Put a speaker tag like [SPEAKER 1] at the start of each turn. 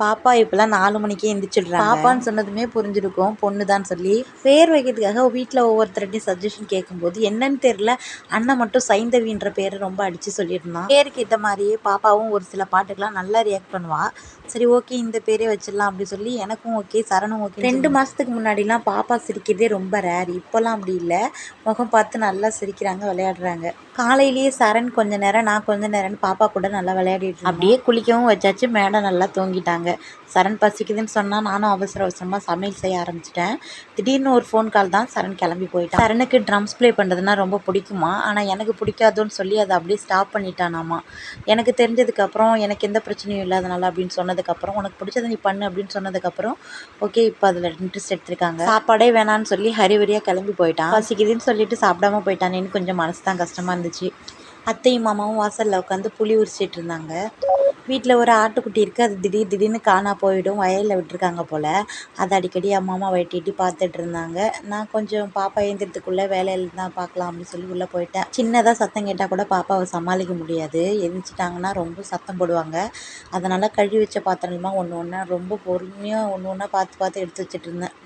[SPEAKER 1] பாப்பா இப்போலாம் 4 மணிக்கே எந்திரிச்சிடுறாங்க. பாப்பான்னு சொன்னதுமே புரிஞ்சிருக்கும் பொண்ணு தான் சொல்லி. பேர் வைக்கிறதுக்காக வீட்டில் ஒவ்வொருத்தர்கிட்டையும் சஜஷன் கேட்கும்போது என்னன்னு தெரியல, அண்ணன் மட்டும் சைந்தவின்ற பேரை ரொம்ப அடித்து சொல்லியிருந்தான். பேருக்கு ஏற்ற மாதிரியே பாப்பாவும் ஒரு சில பாட்டுக்கெலாம் நல்லா ரியாக்ட் பண்ணுவாள். சரி ஓகே இந்த பேரே வச்சிடலாம் அப்படி சொல்லி எனக்கும் ஓகே, சரணும் ஓகே. 2 மாதத்துக்கு முன்னாடிலாம் பாப்பா சிரிக்கிறதே ரொம்ப ரேர். இப்போலாம் அப்படி இல்லை, முகம் பார்த்து நல்லா சிரிக்கிறாங்க, விளையாடுறாங்க. காலையிலேயே சரண் கொஞ்ச நேரம், நான் கொஞ்ச நேரம்னு பாப்பா கூட நல்லா விளையாடிட்டு அப்படியே குளிக்கவும் வச்சாச்சு. மேடம் நல்லா தூங்கிட்டாங்க. சரண் பசிக்குதுன்னு சொன்னால் நானும் அவசரமாக சமையல் செய்ய ஆரம்பிச்சிட்டேன். திடீர்னு ஒரு ஃபோன் கால் தான், சரண் கிளம்பி போயிட்டான். சரணுக்கு ட்ரம்ஸ் ப்ளே பண்ணுறதுனா ரொம்ப பிடிக்குமா, ஆனால் எனக்கு பிடிக்காதுன்னு சொல்லி அதை அப்படியே ஸ்டாப் பண்ணிட்டானாமா. எனக்கு தெரிஞ்சதுக்கப்புறம் எனக்கு எந்த பிரச்சனையும் இல்லாதனால அப்படின்னு சொன்னதுக்கப்புறம், உனக்கு பிடிச்சதை நீ பண்ணு அப்படின்னு சொன்னதுக்கப்புறம் ஓகே இப்போ அதில் இன்ட்ரெஸ்ட் எடுத்திருக்காங்க. சாப்பாடே வேணான்னு சொல்லி ஹரிவரியாக கிளம்பி போயிட்டான். பசிக்குதுன்னு சொல்லிட்டு சாப்பிடாம போயிட்டானேன்னு கொஞ்சம் மனசு தான் கஷ்டமாக இருந்துச்சு. அத்தையும் மாமாவும் வாசலில் உட்காந்து புளி உரிச்சிட்டு இருந்தாங்க. வீட்டில் ஒரு ஆட்டுக்குட்டி இருக்குது, அது திடீர்னு காணா போயிடும், வயலில் விட்டுருக்காங்க போல். அதை அடிக்கடி அம்மா வெட்டிட்டு பார்த்துட்டு இருந்தாங்க. நான் கொஞ்சம் பாப்பா எழுந்திரத்துக்குள்ளே வேலையில் தான் பார்க்கலாம் அப்படின்னு சொல்லி உள்ளே போயிட்டேன். சின்னதாக சத்தம் கேட்டால் கூட பாப்பாவை சமாளிக்க முடியாது, எழுந்திரிச்சிட்டாங்கன்னா ரொம்ப சத்தம் போடுவாங்க. அதனால் கழுவி வச்ச பாத்திரம்லாம் ஒன்று ஒன்றா ரொம்ப பொறுமையாக ஒன்று ஒன்றா பார்த்து எடுத்து வச்சுட்டு இருந்தேன்.